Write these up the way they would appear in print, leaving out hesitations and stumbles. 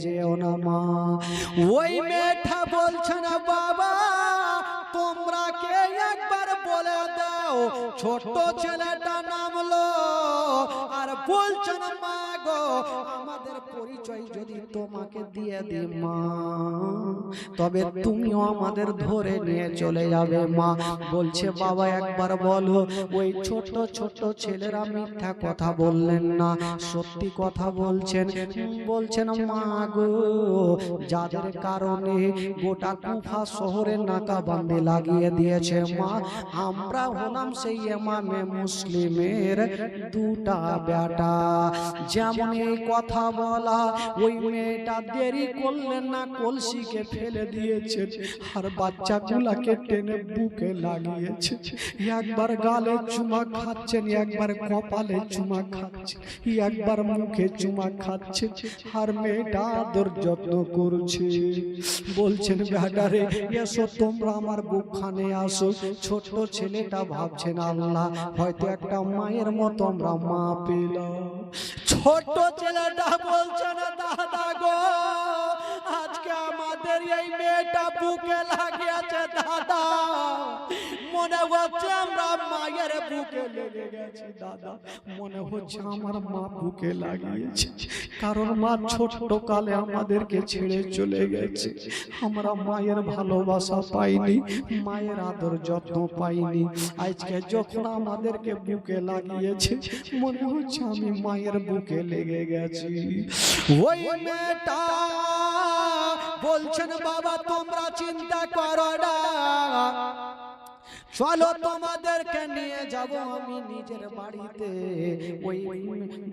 যেও না মা। ওই মেয়েটা বলছে না বাবা তোমরা কে একবার বলে দাও। ছোট ছেলেটা নামলো আর বলছে না মা গো আমাদের পরিচয় যদি তোমাকে দিয়ে দিই মা তবে তুমিও আমাদের ধরে নিয়ে চলে যাবে মা। বলছে বাবা একবার বলো। ওই ছোট ছোট ছেলেরা মিথ্যা কথা বললেন না, সত্যি কথা বলছেন। বলছেন মা গো যাদের কারণে গোটা কুফা শহরের নাকাবন্দি লাগিয়ে দিয়েছে মা, আমরা হলাম সেই ইমামে মুসলিমের দুটা বেটা। যেমন এই কথা বলা ওই মেয়েটা দেরি করলেন না, কলসিকে ফেলে দিয়েছে আর বাচ্চাগুলাকে টেনে বুকে লাগিয়েছে। একবার গালে চুমা খাচ্ছেন, একবার কপালে চুমা খাচ্ছে, একবার মুখে চুমা খাচ্ছে আর মেয়েটা আদর যত্ন করছে। বলছেন বেটারে এসো তোমরা আমার বুকখানে আসো। ছোট ছেলেটা ভাবছেন আল্লাহ হয়তো একটা মায়ের মতো আমরা মা পেলাম। ছোট ছেলেটা বলছে না দাদা গো আজকে আমাদের এই মেয়েটা বুকে লাগিয়েছে দাদা, মনে হচ্ছে আমরা মায়ের বুকে লেগে গেছি দাদা, মনে হচ্ছে আমার মা বুকে লাগিয়েছে। কারণ মা ছোট কালে আমাদেরকে ছেড়ে চলে গেছে, আমরা মায়ের ভালোবাসা পাইনি, মায়ের আদর যত্ন পাইনি। আজকে যখন আমাদেরকে বুকে লাগিয়েছে মনে হচ্ছে আমি মায়ের বুকে লেগে গেছি। ওই মেয়েটা বলছেন বাবা তোমরা চিন্তা করো না, চলো তোমাদেরকে নিয়ে যাব আমি নিজের বাড়িতে। ওই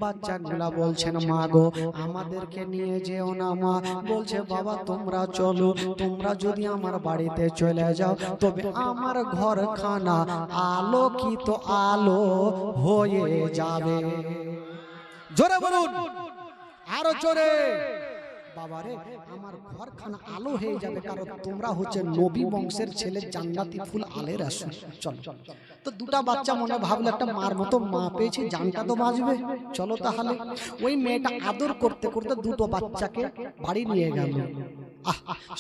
বাচ্চাগুলা বলছেন মা গো আমাদেরকে নিয়ে যেও না মা। বলছে বাবা তোমরা চলো, তোমরা যদি আমার বাড়িতে চলে যাও তবে আমার ঘরখানা আলোকিত আলো হয়ে যাবে। জোরে বলুন, আরো জোরে। বাবারে আমার ঘরখানা আলো হয়ে যাবে, কারণ তোমরা হচ্ছে নবী বংশের ছেলে, জান্নাতি ফুল আলে রাসূল। চলো তো দুটা বাচ্চা মনে ভাবলো একটা মার মতো মা পেয়েছি, জানটা তো বাঁচবে, চলো তাহলে। ওই মেয়েটা আদর করতে করতে দুটো বাচ্চাকে বাড়ি নিয়ে গেল।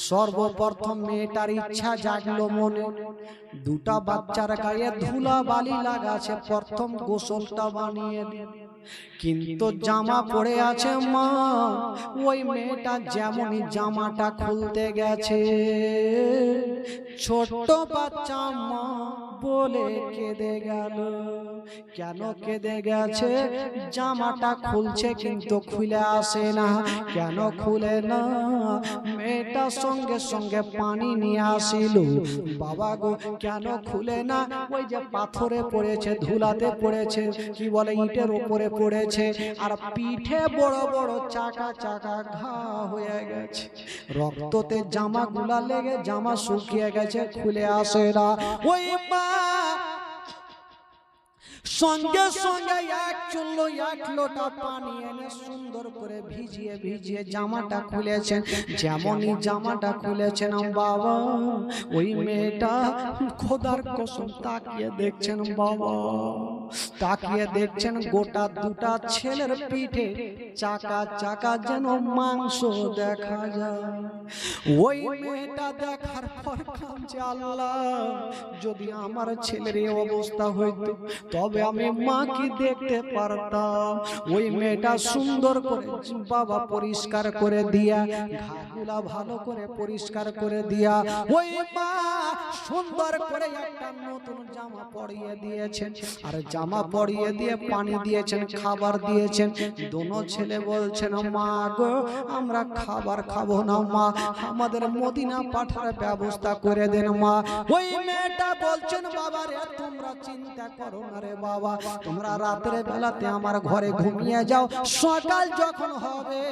সর্বপ্রথম মেয়েটার ইচ্ছা জাগলো মনে, দুটা বাচ্চার গায়ে ধুলা বালি লাগাছে, প্রথম গোসলটা বানিয়ে দিল। কিন্তু জামা পরে আছে মা, ওই মেয়েটা যেমনই জামাটা খুলতে গেছে ছোট্ট বাচ্চা মা বলে কেঁদে গেল। কেন কেঁদে গেছে? জামাটা খুলছে কিন্তু খুলে আসে না। কেন খুলে না? মেয়েটা সঙ্গে সঙ্গে পানি নিয়ে আসিল। বাবা গো কেন খুলে না? ওই যে পাথরে পড়েছে, ধুলাতে পড়েছে, কি বলে ইটের উপরে পড়েছে, আর পিঠে বড় বড় চাকা চাকা ঘা হয়ে গেছে, রক্ততে জামা গুলা লেগে জামা শুকিয়ে গেছে, খুলে আসে না। ওই মা সঙ্গে সঙ্গে এক চুল্লো এক লোটা পানি এনে সুন্দর করে ভিজিয়ে ভিজিয়ে জামাটা খুলেছেন। যেমনই জামাটা খুলেছেন বাবা, ওই মেয়েটা খোদার কসম তাকিয়ে দেখছেন বাবা, তাকিয়ে দেখছেন গোটা দুটা ছেলের পিঠে চাকা চাকা যেন মাংস দেখা যায়। ওই মেয়েটা দেখার পর কাঁদছে, আল্লাহ যদি আমার ছেলের এই অবস্থা হইতো তবে আমি মা কি দেখতে পারতাম। ওই মেয়েটা সুন্দর করে বাবা পরিষ্কার করে দিয়া, ঘাগুলা ভালো করে পরিষ্কার করে দিয়া, ওই মা সুন্দর করে একটা নতুন জামা পরিয়ে দিয়েছেন, আর জামা পরিয়ে দিয়ে পানি দিয়েছেন, খাবার দিয়েছেন। দোনো ছেলে বলছেন মা গো আমরা খাবার খাবো না মা, আমাদের মদিনা পাঠার ব্যবস্থা করে দেন মা। ওই মেয়েটা বলছেন বাবা রে তোমরা চিন্তা করো না রে বাবা, তোমরা রাতের বেলাতে আমার ঘরে ঘুমিয়ে যাও, সকাল যখন হবে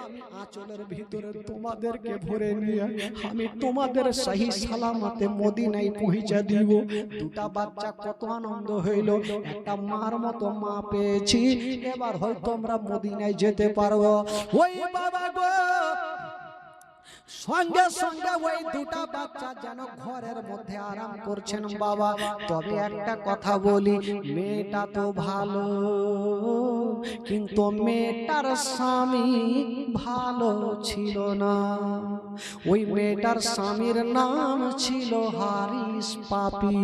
আমি আঁচলের ভিতরে তোমাদেরকে ভরে নিয়ে আমি তোমাদের সহি সালামতে মদিনায় পৌঁছে দিব। দুটা বাচ্চা কত আনন্দ হইল, একটা মার মতো মা পেয়েছি, এবার হয়তো আমরা মদিনায় যেতে পারবো। ওই বাবা গো সঙ্গে সঙ্গে ওই দুটা বাচ্চা যেন ঘরের মধ্যে আরাম করছেন বাবা। তবে একটা কথা বলি, মেয়েটা তো ভালো, কিন্তু মেয়েটার স্বামী ভালো ছিল না। ওই মেয়েটার স্বামীর নাম ছিল হারিস পাপি।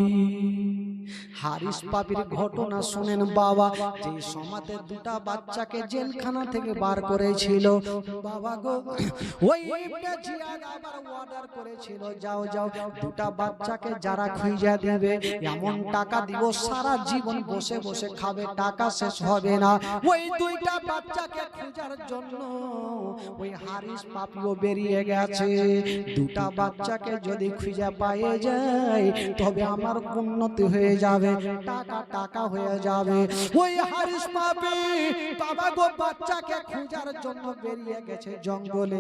হারিস পাপির ঘটনা শুনেন বাবা, যে সমাজে দুটা বাচ্চাকে জেলখানা থেকে বার করেছিল বাবা গো, ওই ইবনে জিয়াদ আবার অর্ডার করেছিল, যাও যাও দুটা বাচ্চাকে যারা খুঁজে দিবে এমন টাকা দিব সারা জীবন বসে বসে খাবে, টাকা শেষ হবে না। ওই দুইটা বাচ্চাকে খোঁজার জন্য ওই হারিস পাপিও বেরিয়ে গেছে। দুটা বাচ্চাকে যদি খুঁজে পাইয়ে যায় তবে আমার উন্নতি হয়ে যাবে, টাকা টাকা হয়ে যাবে। ওই হারিস পাপি বাবা গো বাচ্চাকে খোঁজার জন্য বেরিয়ে গেছে জঙ্গলে।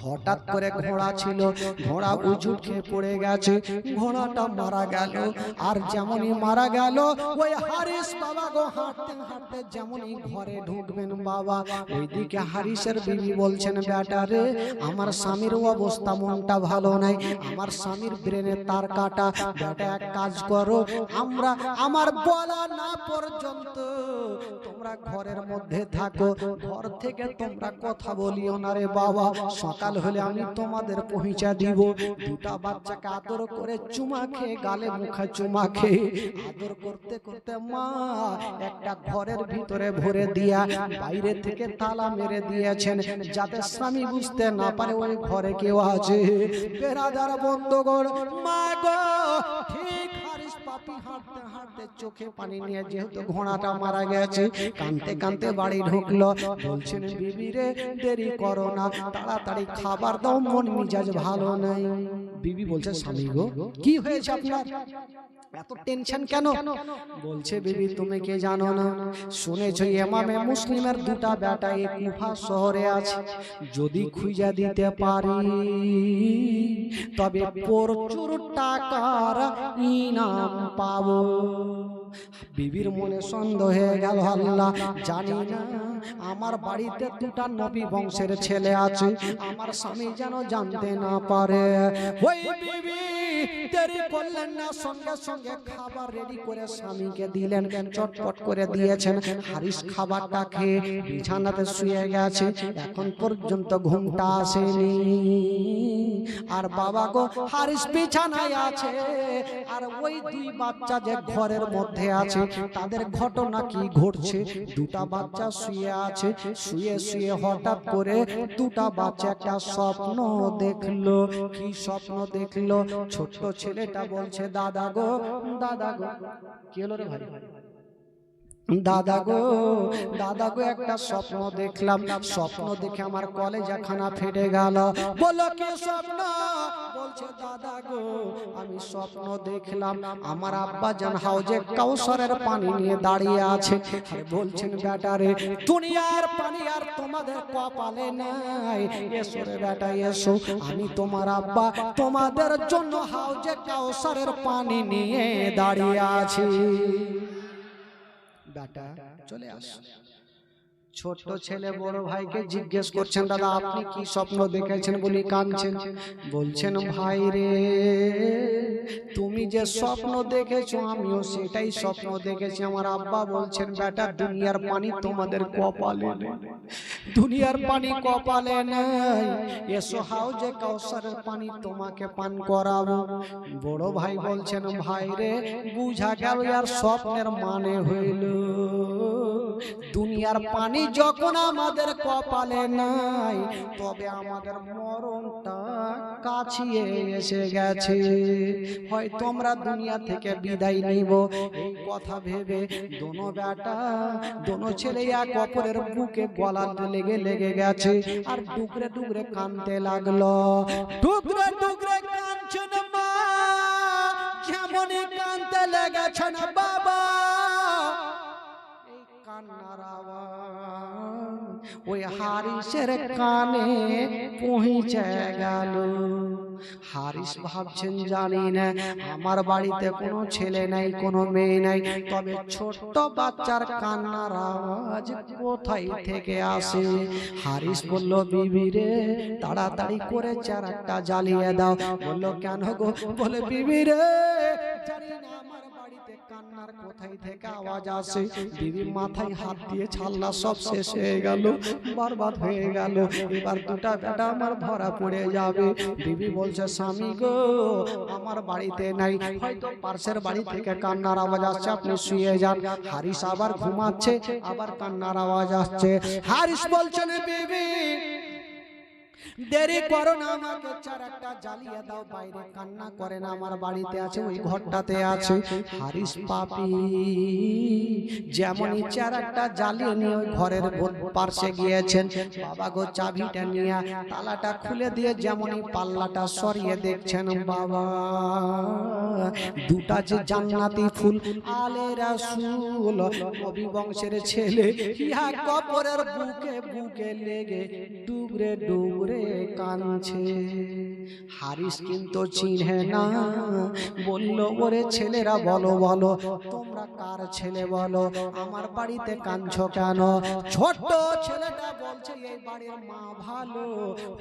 হঠাৎ করে ঘোড়া ছিল, ঘোড়া উজুট খেয়ে পড়ে গেছে, ঘোড়াটা মারা গেল। আর যেমনই মারা গেল ওই হারিস বাবা গো হাঁটতে হাঁটতে যেমনই ঘরে ঢুকবেন বাবা, ওইদিকে হারিসের বিবি বলছেন, বেটা রে আমার স্বামীর অবস্থা মনটা ভালো নাই, আমার স্বামীর ব্রেনে তার কাটা, বেটা এক কাজ করো, আমরা আমার বলা না পর্যন্ত তোমরা ঘরের মধ্যে থাকো, ঘর থেকে তোমরা কথা বলিও না রে বাবা, সকাল হলে আমি তোমাদের পৌঁছা দিব। দুটা বাচ্চাকে আদর করে চুমা খেয়ে, গালে মুখে চুমা খেয়ে আদর করতে করতে মা একটা ঘরের ভিতরে ভরে দিয়া বাইরে থেকে তালা মেরে দিয়েছেন, যাতে স্বামী বুঝতে না পারে ওই ঘরে কেউ আছে। বেরাদার বন্ধুগণ, মা গো ঠিক হারিস পাপি হাঁটতে হাঁটতে চোখে পানি নিয়ে, যেহেতু ঘোড়াটা মারা গেছে, কাঁদতে কাঁদতে বাড়ি ঢুকলো। বলছেন বিবি রে দেরি করো না, তাড়াতাড়ি খাবার দাও, মন মিজাজ ভালো নাই। বিবি বলছে, স্বামী গো কি হয়েছে আপনার, এত টেনশন কেন? বলছে বিবি তুমি কে জানো না, শুনেছ ইমামে মুসলিমের দুটা বেটা এই কুফা শহরে আছে, যদি খুঁজে দিতে পারি তবে প্রচুর টাকার ইনাম পাবো। বিবির মনে সন্দেহ হয়ে গেল, আল্লাহ জানি না আমার বাড়িতে দুটা নবী বংশের ছেলে আছে, আমার স্বামী যেন জানতে না পারে। ওই বিবি দেরি করলেন না, সঙ্গে সঙ্গে খাবার রেডি করে স্বামীকে দিলেন, চটপট করে দিয়েছেন। হারিস খাবারটা খেয়ে বিছানাতে শুয়ে গেছে, এখন পর্যন্ত ঘুমটা আসেনি। আর বাবা গো হারিস বিছানায় আছে, আর ওই দুই বাচ্চা যে ঘরের মধ্যে আছে তাদের ঘটনা কি ঘটছে। দুটা বাচ্চা শুয়ে আছে, শুয়ে শুয়ে হঠাৎ করে দুটা বাচ্চা একটা স্বপ্ন দেখলো। কি স্বপ্ন দেখলো? ছোট্ট ছেলেটা বলছে, দাদা গো দাদা গো, কি হলো রে ভাই, দাদা গো দাদা গো একটা স্বপ্ন দেখলাম, স্বপ্ন দেখে আমার কলেজাখানা ফেটে গেল। বলো কি স্বপ্ন? বলছে দাদা গো আমি স্বপ্ন দেখলাম আমার আব্বা জান হাউজে কাউসারের পানি নিয়ে দাঁড়িয়ে আছে। আর বলছেন বেটা রে দুনিয়ার পানি আর তোমাদের কপালে নাই, এসো রে বেটা এসো, আমি তোমার আব্বা তোমাদের জন্য হাউজে কাউসারের পানি নিয়ে দাঁড়িয়ে আছি। বেটা চলে আসো। ছোট ছেলে বড় ভাইকে জিজ্ঞেস করছেন, দাদা আপনি কি স্বপ্ন দেখেছেন? বলি কাঁদছেন। বলছেন ভাই রে তুমি যে স্বপ্ন দেখেছো আমিও সেটাই স্বপ্ন দেখেছি। আমার আব্বা বলছেন, বেটা দুনিয়ার পানি তোমাদের কপালে নেই, দুনিয়ার পানি কপালে নেই, এসো হাউজে কাউসারের পানি তোমাকে পান করাবো। বড় ভাই বলছেন, ভাই রে বুঝা গেল আর স্বপ্নের মানে হইল দুনিয়ার পানি যখন আমাদের কপালে নাই তবে আমাদের মরণটা কাছে এসে গেছে। হয় তোমরা দুনিয়া থেকে বিদায় নিব, এই কথা ভেবে দোনো বেটা দোনো ছেলে এক অপরের বুকে গলা লেগে লেগে গেছে আর টুকরে টুকরে কাঁদতে লাগলো। টুকরে টুকরে কাঁদছেন মা, যেমনই কাঁদতে লেগেছেন বাবা, এই কান্নার আওয়াজ ওই হারিসের কানে পৌঁছে গেল। হারিস ভাবছেন জানি না আমার বাড়িতে কোনো ছেলে নাই কোনো মেয়ে নাই, তবে ছোট্ট বাচ্চার কান্নার আওয়াজ কোথায় থেকে আসে। হারিস বলল বিবি রে তাড়াতাড়ি করে চারাটা জ্বালিয়ে দাও। বলল কেন গো? বলে বিবি রে জানি না আমার বাড়িতে কান্নার কোথায় থেকে আওয়াজ আসে। বিবি মাথায় হাত দিয়ে ছাল্লা সব শেষ হয়ে গেল, বরবাদ হয়ে গেল। এবার দুটা বেটা আমার ধরা পড়ে যাবে। বিবি বলছে স্বামী গো আমার বাড়িতে নাই, হয়তো পাশের বাড়ি থেকে কান্নার আওয়াজ আসছে, আপনি শুয়ে যান। হারিস আবার ঘুমাচ্ছে, আবার কান্নার আওয়াজ আসছে। হারিস বলছেন বিবি দেরি করো না, আমাকে চারাটা জ্বালিয়ে দাও, বাইরে কান্না করে না, আমার বাড়িতে আছে, ওই ঘরটাতে আছে। হারিস পাপী যেমনই চারাটা জ্বালিয়ে নিয়ে ওই ঘরের পাশে গিয়েছেন, বাবা গো চাবিটা নিয়ে তালাটা খুলে দিয়ে যেমনই পাল্লাটা সরিয়ে দেখছেন, বাবা দুটা যে জান্নাতি ফুল আলে রাসূল নবী বংশের ছেলে ইয়া কবরের বুকে বুকে লেগে ডুবরে ডুবরে কাঁদছে। হারিস কিন্তু চিনে না, বলল ওরে ছেলেরা বলো বলো তোমরা কার ছেলে বলো, আমার বাড়িতে কাঁদছো কেন? ছোট্ট ছেলেটা বলছে এই বাড়ির মা ভালো,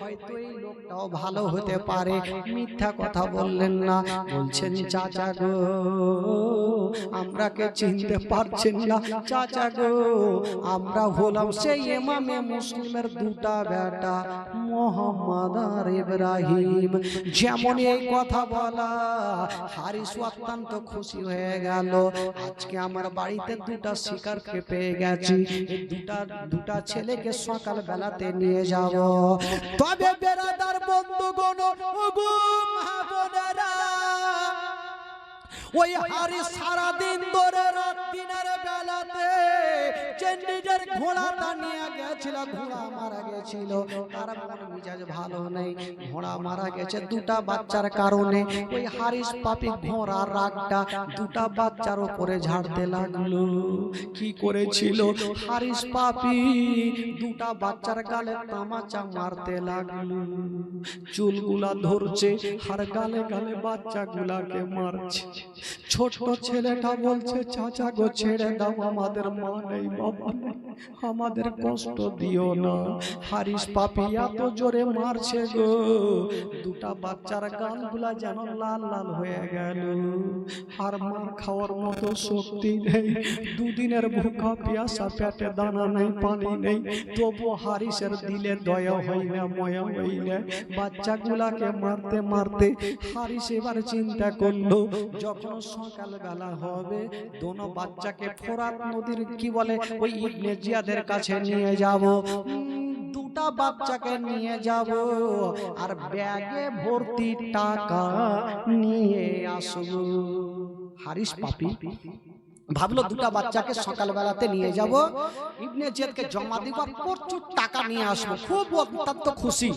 হয়তো এই লোকটাও ভালো হতে পারে। মিথ্যা কথা বললেন না। বলছেন চাচা গো আমরাকে চিনতে পারছেন না, চাচা গো আমরা হলাম সেই ইমামে মুসলিমের দুটা বেটা মোহাম্মদ আর ইব্রাহিম। যেমন এই কথা বলা হারিস অত্যন্ত খুশি হয়ে গেল। আজকে আমার বাড়িতে দুটা শিকারকে পেয়ে গেছি, এই দুটা ছেলেকে সকাল বেলাতে নিয়ে যাব। তবে বেরাদার বন্ধুগণ ওগো মা বোনেরা, ওই হারিস সারাদিন ধরে রাত দিনের বেলাতে নিজের ঘোড়াটা নিয়ে গেছিল, ঘোড়া মারা গেছিল, তার মন মিজাজ ভালো নেই, ঘোড়া মারা গেছে দুটা বাচ্চার কারণে। ওই হারিস পাপী ঘোড়ার রাগটা দুটা বাচ্চার উপরে ঝাড়তে লাগলো। কি করেছিল হারিস পাপী? দুটা বাচ্চার গালে তামাচা মারতে লাগলো, চুলগুলা ধরছে আর গালে গালে বাচ্চাগুলাকে মারছে। ছোট ছেলেটা বলছে চাচা গো ছেড়ে দাও, আমাদের মা নেই বাবা নেই, আমাদের কষ্ট দিও না। হারিস পাপী এত জোরে মারছে গো দুটা বাচ্চার গালগুলা যেন লাল লাল হয়ে গেল, আর মার খাওয়ার মতো শক্তি নেই। দুদিনের ভুখা পিয়াসা, পেটে দানা নেই পানি নেই, তবু হারিসের দিলে দয়া হয় না ময়া হয় না। বাচ্চাগুলাকে মারতে মারতে হারিস এবার চিন্তা করলো যখন সকাল বেলা হবে দোনো বাচ্চাকে ফোরাত নদীর কি বলে ওই ইবনে জিয়াদের কাছে নিয়ে যাব, দুটা বাচ্চাকে নিয়ে যাব আর ব্যাগে ভর্তি টাকা নিয়ে আসবো। হারিস পাপী ভাবলো দুটা বাচ্চাকে সকাল বেলাতে নিয়ে যাব, ইবনে জিয়াদকে জমা দিব, আর প্রচুর টাকা নিয়ে আসবো। খুব অত্যন্ত খুশি।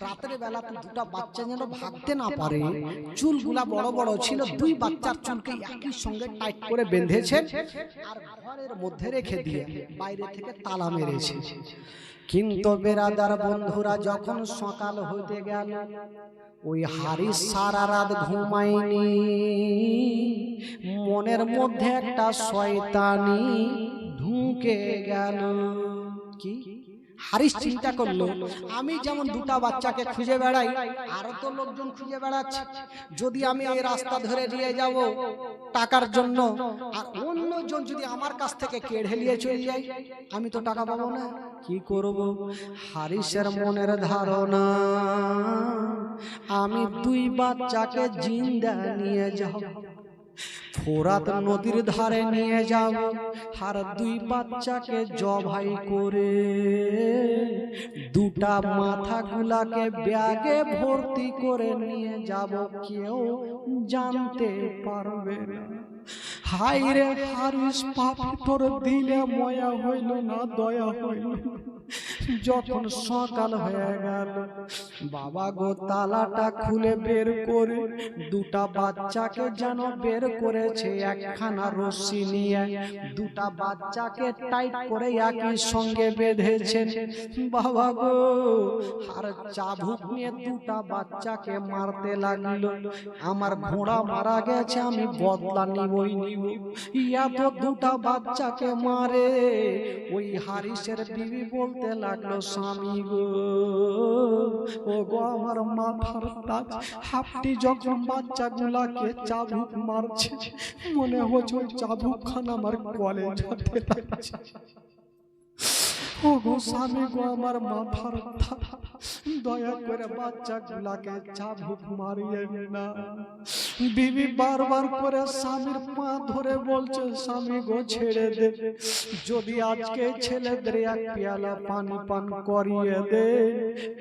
রাতের বেলা তো দুটা বাচ্চা যেন ভাগতে না পারে, চুলগুলা বড় বড় ছিল, দুই বাচ্চার চুলকে একই সঙ্গে টাইট করে বেঁধেছে আর ঘরের মধ্যে রেখে দিয়ে বাইরে থেকে তালা মেরেছে। কিন্তু বেরাদার বন্ধুরা যখন সকাল হতে গেল ওই হারিস সারা রাত ঘুমায়নি, মনের মধ্যে একটা শয়তানি ঢুকে গেল। কি? হারিস চিন্তা করলো আমি যেমন দুটা বাচ্চাকে খুঁজে বেড়াই, আরো তো লোকজন খুঁজে বেড়াচ্ছে, যদি আমি এই রাস্তা ধরে নিয়ে যাব টাকার জন্য, আর অন্যজন যদি আমার কাছ থেকে কেড়ে নিয়ে চলে যায়, আমি তো টাকা পাবো না, কি করব? হারিসের মনের ধারণা আমি দুই বাচ্চাকে জিন্দা নিয়ে যাব, ফোরাত নদীর ধারে নিয়ে যাব, আর দুই বাচ্চাকে জবাই করে দুটা মাথাগুলাকে ব্যাগে ভর্তি করে নিয়ে যাব, কেউ জানতে পারবে না। হায় রে হারিস পাপি তোর দিলে ময়া হইল না দয়া হইল যখন সকাল হয়ে গেল বাবা গো তালাটা খুলে বের করে দুটা বাচ্চাকে যেন বের করেছে একখানা রশি নিয়ে দুটা বাচ্চাকে টাইট করে একই সঙ্গে বেঁধেছেন বাবা গো আর চাবুক নিয়ে দুটা বাচ্চাকে মারতে লাগলো আমার ঘোড়া মারা গেছে আমি বদলা নিবই নিব ইয়া তো দুটা বাচ্চাকে মারে ওই হারিসের বিবি বলতে লাগলো স্বামী গো ও গো আমার মাথার তাজ হাফটি যখন বাচ্চাগুলাকে চাবুক মারছে মনে হচ্ছে ওই চাবুক খান আমার কলেজাতে লাগছে ও গো স্বামী গো আমার মাথার তাজ দয়া করে বাচ্চাগুলাকে চাবুক মারিয়েন না বিবি বারবার করে স্বামীর পা ধরে বলছে স্বামী গো ছেড়ে দে যদি আজকে ছেলেদের এক পেয়ালা পানি পান করিয়ে দে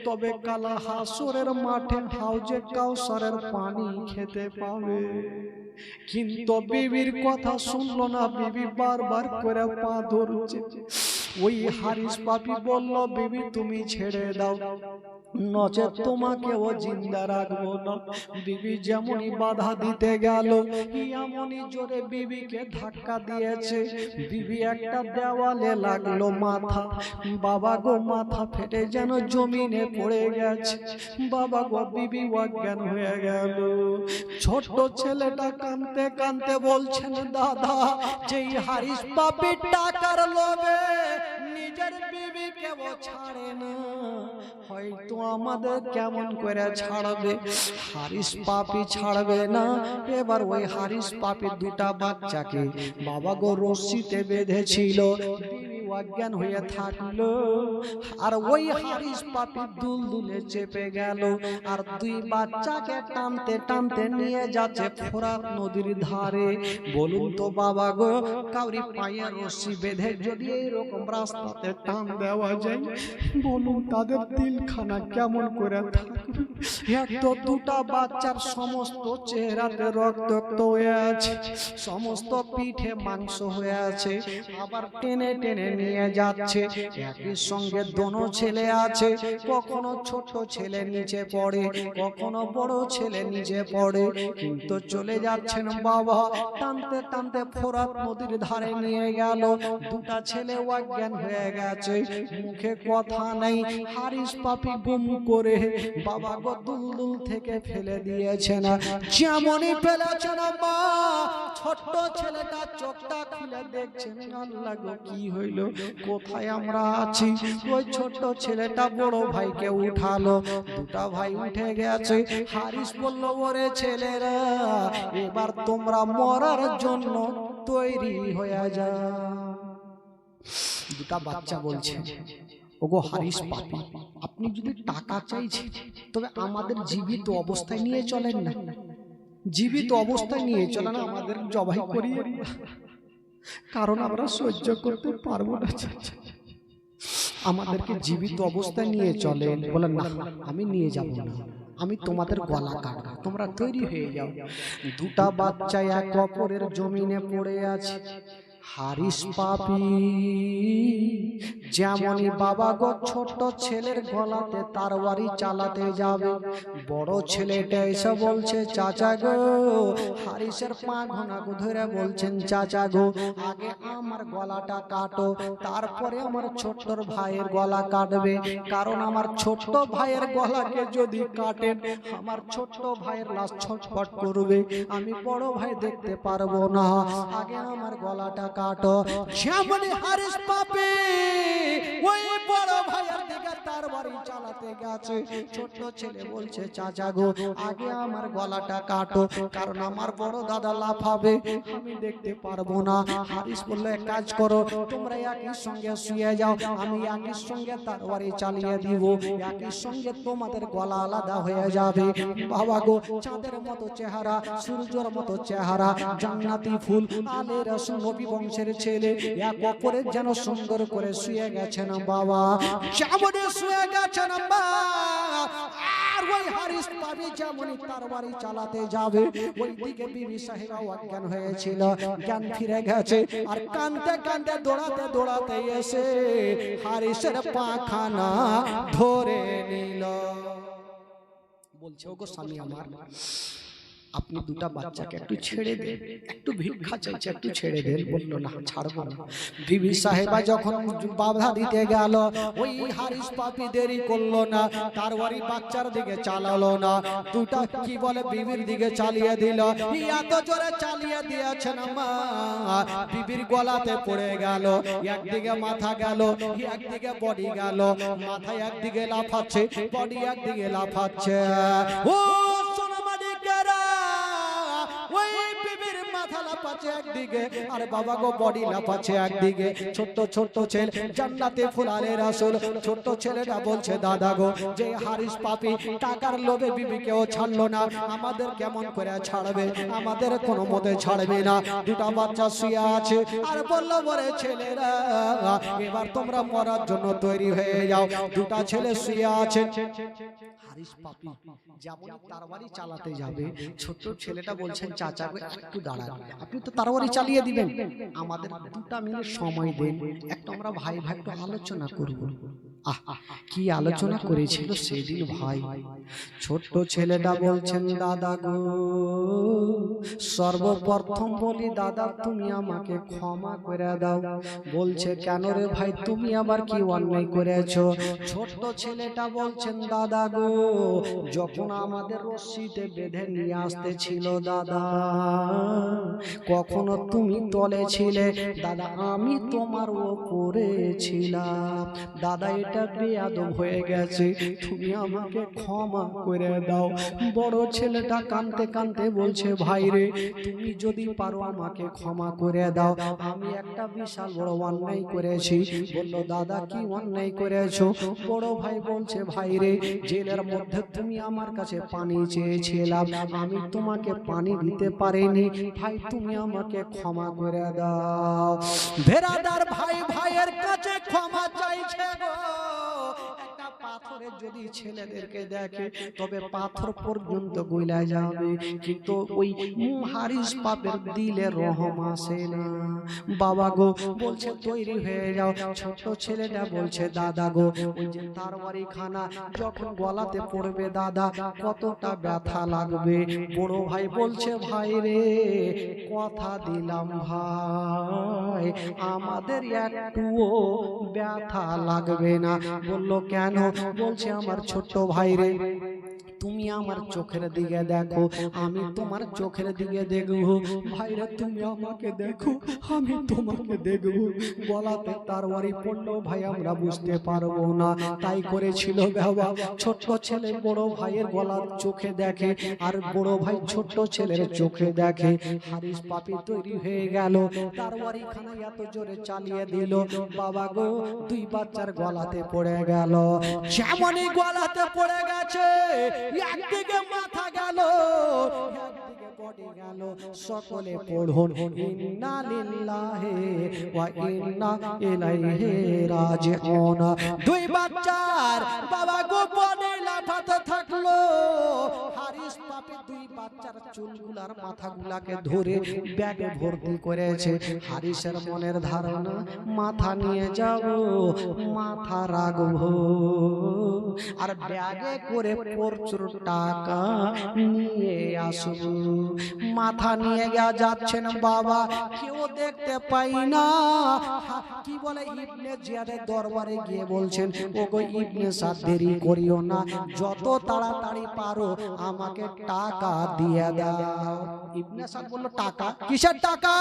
তবে কালা হাসরের মাঠে হাউজে কাউসারের পানি খেতে পাবে কিন্তু বিবির কথা শুনলো না বিবি বারবার করে পা ধরছে ওই হারিস পাপি বলল বিবি তুমি ছেড়ে দাও নচেত তোমাকে ও জিন্দা রাখবো না বিবি যেমনই বাধা দিতে গেল এমনই জোরে বিবিকে ধাক্কা দিয়েছে বিবি একটা দেওয়ালে লাগলো মাথা বাবা গো মাথা ফেটে যেন জমিনে পড়ে গেছে বাবা গো বিবি অজ্ঞান হয়ে গেল ছোট ছেলেটা কাঁদতে কাঁদতে বলছেন দাদা যেই হারিস পাপি টাকার লোভে নিজের বিবিকে ও ছাড়ে না হয়তো আমাদের কেমন করে ছাড়বে হারিস পাপি ছাড়বে না এবার ওই হারিস পাপি দুটা বাচ্চাকে বাবা গো রশিতে বেঁধেছিল অজ্ঞান হয়ে থাকলো আর ওই হারিস পাপি দুলদুলে চেপে গেল আর দুই বাচ্চাকে টানতে টানতে নিয়ে যাচ্ছে ফোরাত নদীর ধারে বলুন তো বাবা গো কাউরি পায়ে রশি বেঁধে যদি এইরকম রাস্তাতে টান দেওয়া যায় বলুন তাদের দিলখানা কেমন করে থাকবে এক তো দুটা বাচ্চার সমস্ত চেহারাতে রক্তাক্ত হয়ে আছে সমস্ত পিঠে মাংস হয়ে আছে আবার টেনে টেনে নিয়ে যাচ্ছে একই সঙ্গে দোনো ছেলে আছে কখনো ছোট ছেলে নিচে পড়ে কখনো বড় ছেলে নিচে পড়ে কিন্তু চলে যাচ্ছেন বাবা টানতে টানতে ফোরাত নদীর ধারে নিয়ে গেল দুটা ছেলে অজ্ঞান হয়ে গেছে মুখে কথা নেই হারিস পাপি গুম করে বাবা গো দুলদুল থেকে ফেলে দিয়েছে না যেমনই ফেলেছে না মা ছোট্ট ছেলেটা চোখটা খুলে দেখছেন আল্লাহ গো কি হইল কোথায় আমরা আছি ওই ছোট্ট ছেলেটা বড় ভাইকে উঠালো দুটা ভাই উঠে গেছে হারিস বলল ওরে ছেলেরা এবার তোমরা মরার জন্য তৈরি হয়ে যাও দুটা বাচ্চা বলছে ওগো হারিস পাপি আপনি যদি টাকা চাইছেন তবে আমাদের জীবিত অবস্থায় নিয়ে চলেন না জীবিত অবস্থায় নিয়ে চলেন আমাদের জবাই করিয়ে কারণ আমরা সহ্য করতে পারবো না আমাদেরকে জীবিত অবস্থায় নিয়ে চলেন বলেন না আমি নিয়ে যাব না আমি তোমাদের গলা কাটবো তোমরা তৈরি হয়ে যাও দুটা বাচ্চা এক অপরের জমিনে পড়ে আছে হারিস পাপি যেমনই বাবা গো ছোট ছেলের গলাতে তরবারি চালাতে যাবে বড় ছেলেটা এসে বলছে চাচা গো হারিসের পা ঘনা ধরে বলছেন চাচা গো আগে আমার গলাটা কাটো তারপরে আমার ছোট্ট ভাইয়ের গলা কাটবে কারণ আমার ছোট্ট ভাইয়ের গলাকে যদি কাটেন আমার ছোট্ট ভাইয়ের লাশ ছটফট করবে আমি বড় ভাই দেখতে পারবো না আগে আমার গলাটা কাটো যেমন হারিস পাপি ওই বড় ভাইয়ের দিকে তরবারি চালাতে গেছে ছোট ছেলে বলছে চাচা গো আগে আমার গলাটা কাটো কারণ আমার বড় দাদা লাফাবে আমি দেখতে পারবো না হারিস বলল এক কাজ করো তোমরা একই সঙ্গে শুয়ে যাও আমি একই সঙ্গে তরবারি চালিয়ে দিব একই সঙ্গে তোমাদের গলা আলাদা হয়ে যাবে বাবা গো চাঁদের মতো চেহারা সূর্যের মতো চেহারা জান্নাতি ফুল আলে রাসূল নবী বংশের ছেলে এক অপরের যেন সুন্দর করে শুয়ে গেছেন বাবা যেমন শুয়ে গেছেন মা আর ওই হারিস পাপি যেমনই তরবারি চালাতে যাবে ওইদিকে বিবি সাহেবা অজ্ঞান হয়েছিল, জ্ঞান ফিরে গেছে। আর কাঁদতে কাঁদতে দৌড়াতে দৌড়াতে এসে হারিসের পাখানা ধরে নিল। বলছে ওগো স্বামী আমার, আপনি দুটা বাচ্চাকে একটু ছেড়ে দেন, একটু ভিক্ষা চাইছে, একটু ছেড়ে দেন। বললো না, ছাড়বো না। বিবি সাহেবা যখন বাধা দিতে গেল, ওই হারিস পাপি দেরি করলো না, তার বাড়ি বাচ্চার দিকে চালালো না, দুটা কি বলে বিবির দিকে চালিয়ে দিল। এত জোরে চালিয়ে দিয়েছেন মা, বিবির গলাতে পড়ে গেল, একদিকে মাথা গেল, একদিকে বডি গেল। মাথা একদিকে লাফাচ্ছে, বডি একদিকে লাফাচ্ছে। ও একদিকে আর বাবা গো বডি লাফাচ্ছে একদিকে। ছোট্ট ছোট্ট ছেলে জান্নাতে ফুলালে রাসূল, ছোট্ট ছেলেটা বলছে দাদা গো, যে হারিস পাপি টাকার লোভে বিবিকেও ছাড়লো না, আমাদের কেমন করে ছাড়বে? আমাদের কোনো মতে ছাড়বে না। দুটা বাচ্চা শুয়ে আছে আর বললো বলে ছেলেরা এবার তোমরা মরার জন্য তৈরি হয়ে যাও। দুটা ছেলে শুয়ে আছে। হারিস পাপি যেমন তরবারি চালাতে যাবে, ছোট ছেলেটা বলছেন চাচা একটু দাঁড়ান, আপনি তো তরবারি চালিয়ে দিবেন, আমাদের 2টা মিনিট সময় দেন, একটু আমরা ভাই ভাই একটু আলোচনা করব। কি আলোচনা করেছিল সেদিন ভাই? ছোট্ট ছেলেটা বলছেন দাদা গো, সর্বপ্রথম বলি দাদা তুমি আমাকে ক্ষমা করে দাও। বলছে কেন রে ভাই, তুমি আবার কি অন্যায় করেছো? ছোট্ট ছেলেটা বলছেন দাদা গো, যখন আমাদের রশ্মিতে বেঁধে নিয়ে আসতেছিল দাদা, কখনো তুমি তলে ছিলে দাদা, আমি তোমার ওপরে ছিলাম দাদা, এটা বেয়াদব হয়ে গেছে, তুমি আমাকে ক্ষমা করে দাও। বড় ছেলেটা কাঁদতে কাঁদতে বলছে ভাই রে, তুমি যদি পারো আমাকে ক্ষমা করে দাও, আমি একটা বিশাল বড় অন্যায় করেছি। বলল দাদা কি অন্যায় করেছো? বড় ভাই বলছে ভাই রে, জেলের মধ্যে তুমি আমার কাছে পানি চেয়েছিলাম, আমি তোমাকে পানি দিতে পারিনি, ভাই তুমি আমাকে ক্ষমা করে দাও। ভেরাদার ভাই ভাইয়ের কাছে ক্ষমা চাইছে গো। একটা পাথরে যদি ছেলেদেরকে দেখে তবে পাথর পর্যন্ত গইলা যাবে, কিন্তু ওই হারিস পাপের দিলে রহম আসে না। বাবা গো বলছে তৈরি হয়ে যাও। ছোট ছেলেটা বলছে দাদা গো, ওই যে তরবারি খানা যখন গলাতে পড়বে দাদা কতটা ব্যথা লাগবে? বড় ভাই বলছে ভাই রে, কথা দিলাম ভাই আমাদের একটুও ব্যথা লাগবে না। বলল কেন? বলছে আমার ছোট্ট ভাই রে, তুমি আমার চোখের দিকে দেখো, আমি তোমার চোখের দিকে দেখবো। ভাইরা তুমি আমাকে দেখো, আমি তোমাকে দেখবো। গলাতে তরবারি পড়লো ভাই, আমরা বুঝতে পারবো না, তাই করেছিল বাবা। ছোট্ট ছেলে বড় ভাইয়ের গলার চোখে দেখে, আর বড় ভাই ছোট্ট ছেলের চোখে দেখে। হারিস পাপি তৈরি হয়ে গেল, তরবারি খানা এত জোরে চালিয়ে দিল বাবা গো, 2 বাচ্চার গলাতে পড়ে গেল। যেমনই গলাতে পড়ে গেছে, একদিকে মাথা গেল, একদিকে বডি গেল। সকলে পড়ুন ইন্না লিল্লাহি ওয়া ইন্না ইলাইহি রাজিউন। 2 বাচ্চার বাবা গো বডি লাফাতে থাকলো। হারিস পাপি 2 বাচ্চার চুলগুলার মাথাগুলাকে ধরে ব্যাগে ভর্তি করেছে। হারিসের মনের ধারণা মাথা নিয়ে যাব, মাথা রাখবো, আর ব্যাগে করে প্রচুর টাকা নিয়ে আসবো। মাথা নিয়ে যাচ্ছেন বাবা, কেউ দেখতে পাই না। কি বলে ইবনে জিয়াদের দরবারে গিয়ে বলছেন ওগো ইবনে সাদ, দেরি করিও না, যত তাড়াতাড়ি পারো আমাকে টাকা দিয়ে দাও। ইবনে সাদ বলল টাকা? কিসের টাকা?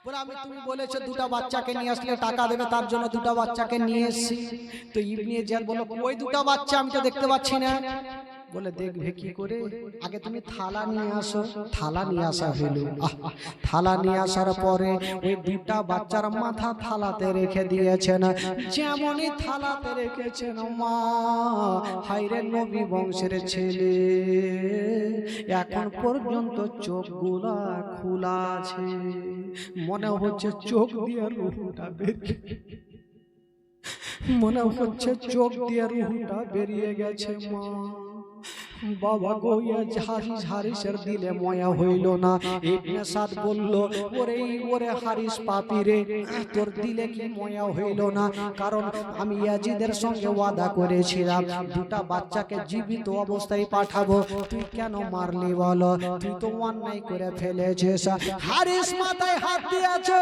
বলে আমি, তুমি বলেছো 2টা বাচ্চাকে নিয়ে আসলে টাকা দেবে, তার জন্য 2টা বাচ্চাকে নিয়ে এসেছি। তো ইবনে জিয়াদ বলল ওই 2টা বাচ্চা আমি তো দেখতে পাচ্ছি না। বলে দেখবে কি করে, আগে তুমি থালা নিয়ে আসো। থালা নিয়ে আসা হলো। থালা নিয়ে আসার পরে ওই 2টা বাচ্চার মাথা থালাতে রেখে দিয়েছেন। যেমনই থালাতে রেখেছেন মা, হায়রে নবী বংশের ছেলে এখন পর্যন্ত চোখগুলা খোলা আছে, মনে হচ্ছে চোখ দিয়ে রুহটা বেরিয়ে, মনে হচ্ছে চোখ দিয়ে রুহটা বেরিয়ে গেছে মা। বাবা গো হারিসের দিলে ময়া হইল না। ইবনে সাদ বলল, ওরে হারিস পাপী রে, তোর দিলে কি ময়া হইল না? কারণ আমি ইয়াজিদের সঙ্গে ওয়াদা করেছিলাম দুটা বাচ্চাকে জীবিত অবস্থায় পাঠাবো, তুই কেন মারলি বলো? তুই তো অন্যায় করে ফেলেছিস। হারিস মাথায় হাত দিয়েছে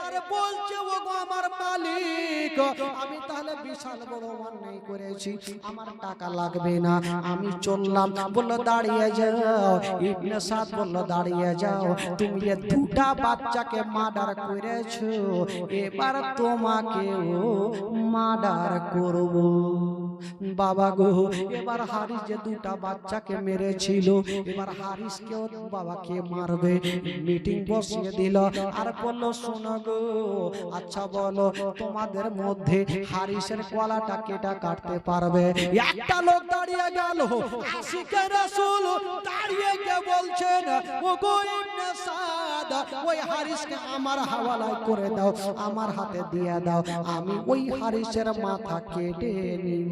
আর বলছে, ও গো আমার মালিক, আমি তাহলে বিশাল বড় অন্যায় করেছি, আমার টাকা লাগবে না, আমি চললাম। বললো দাঁড়িয়ে যাও। ইবনে সাদ বললো দাঁড়িয়ে যাও, তুমি যে দুটা বাচ্চাকে মার্ডার করেছো, এবার তোমাকেও মার্ডার করব। বাবা গো, এবার হারিস যে দুটা বাচ্চাকে মেরেছিল, এবার হারিসকেও বাবাকে মারবে। মিটিং বসিয়ে দিল আর বললো, শোনো গো, আচ্ছা বলো তোমাদের মধ্যে হারিসের গলাটা কেটে কাটতে পারবে? একটা লোক দাঁড়িয়ে গেল, আশিকে রাসূল দাঁড়িয়ে গিয়ে বলছেন, ও গো ইবনে সাদ, ওই হারিসকে আমার হাওয়ালায় করে দাও, আমার হাতে দিয়ে দাও, আমি ওই হারিসের মাথা কেটে নিব।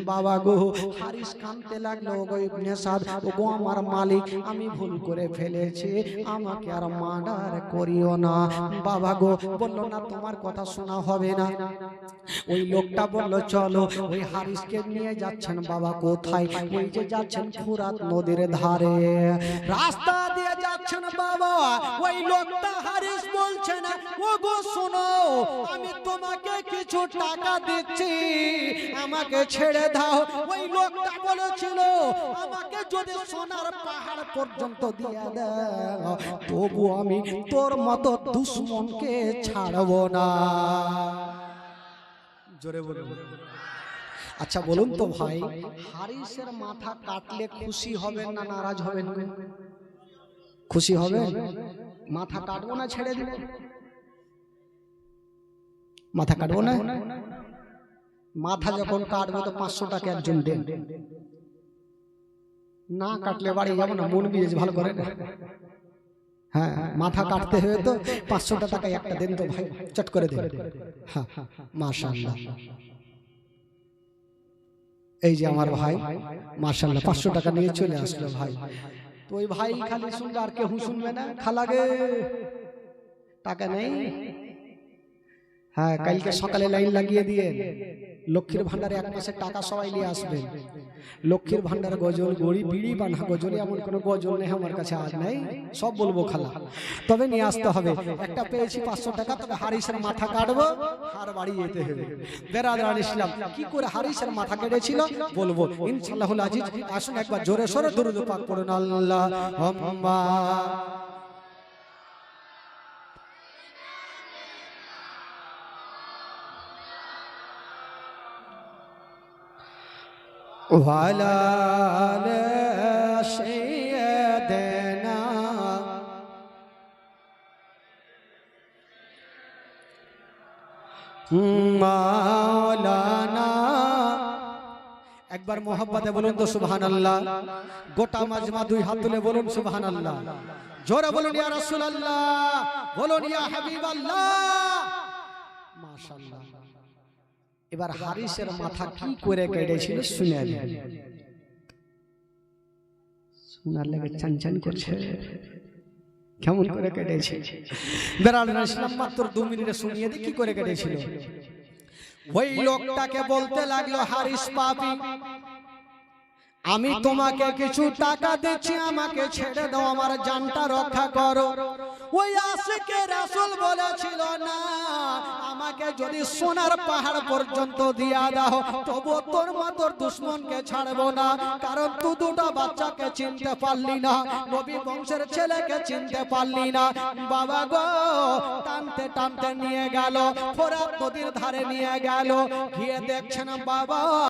বাবা গো, হারিস কাঁদতে লাগলো, ও গো ইবনে সাদ, ও গো আমার মালিক, আমি ভুল করে ফেলেছি, আমাকে আর মার্ডার করিও না। বাবা গো বললো, না তোমার কথা শোনা হবে না। ওই লোকটা বলল, চলো। ওই হারিসকে নিয়ে যাচ্ছেন বাবা কোথায়? ওই যে যাচ্ছেন ফুরাত নদীর ধারে, রাস্তা দিয়ে যাচ্ছেন বাবা। ওই লোকটা হারিস বলছে না, ও গো শোনো, আমি তোমাকে কিছু টাকা দিচ্ছি, আমাকে ছেড়ে দাও। ওই লোকটা বলেছিল, আমাকে যদি সোনার পাহাড় পর্যন্ত দিয়ে দাও, তবু আমি তোর মতো দুশ্মনকে ছাড়বো না। জোরে বলুন। আচ্ছা বলুন তো ভাই, হারিসের মাথা কাটলে খুশি হবেন না নারাজ হবেন? খুশি হবেন? মাথা কাটবো না ছেড়ে দিব? মাথা কাটবো না? মাথা যখন কাটবো তো 500 টাকা একজন দেন, না কাটলে বাড়ি যাবো না, মন বিয়ে ভালো করে না। হ্যাঁ, মাথা কাটতে হবে তো 500 টাকা একটা দেন তো ভাই, চট করে দেন। হ্যাঁ, মাশাআল্লাহ। এই যে আমার ভাই মাশাআল্লাহ 500 টাকা নিয়ে চলে আসলো ভাই। তো ওই ভাই খালি শুনবে আর কেউ শুনবে না, খালাগে টাকা নেই। হ্যাঁ, কালকে সকালে লাইন লাগিয়ে দিয়ে লক্ষ্মীর ভান্ডারে 1 মাসের টাকা সবাই নিয়ে আসবেন। লক্ষ্মীর ভান্ডার গজল, গড়ি, বিড়ি, বানা গজল, এমন কোনো গজল নেই আমার কাছে আজ নাই, সব বলবো খালা, তবে নিয়ে আসতে হবে। একটা পেয়েছি 500 টাকা, তবে হারিসের মাথা কাটবো আর বাড়ি যেতে হবে। বেরাদার ইসলাম, কি করে হারিসের মাথা কেটেছিল বলবো ইনশাআল্লাহুল আজিজ। আসুন একবার জোরে সোরে দরুদ পাক পড়ুন, আল্লাহুম্মা ওয়ালা আলি সাইয়্যিদিনা মাওলানা। একবার মোহাব্বতে বলুন তো সুবহানাল্লাহ। গোটা মাজমা 2 হাত তুলে বলুন সুবহানাল্লাহ। জোরে বলুন ইয়া রাসূলুল্লাহ, বলুন ইয়া হাবিবাল্লাহ। মাশাআল্লাহ। এবার হারিসের মাথা কি করে কেটেছিল শুনেন। শোনার লাগে চানচান করছে, কেমন করে কেটেছে। বেরাদার ইসলাম মাত্র 2 মিনিটে শুনিয়ে দিই কি করে কেটেছিল। ওই লোকটাকে বলতে লাগলো, হারিস পাপী, আমি তোমাকে কিছু টাকা দিচ্ছি, আমাকে ছেড়ে দাও, আমার জানটা রক্ষা করো। ওই আশিকে রাসূল বলেছিল, না, আমাকে যদি সোনার পাহাড় পর্যন্ত দিয়া দাও, তবু তোর মতো দুশমনকে ছাড়বো না। কারণ তুই দুটো বাচ্চাকে চিনতে পারলি না, নবী বংশের ছেলেকে চিনতে পারলি না। বাবা গো, টানতে টানতে নিয়ে গেল, ফোরাত নদীর ধারে নিয়ে গেল, গিয়ে দেখছেন বাবা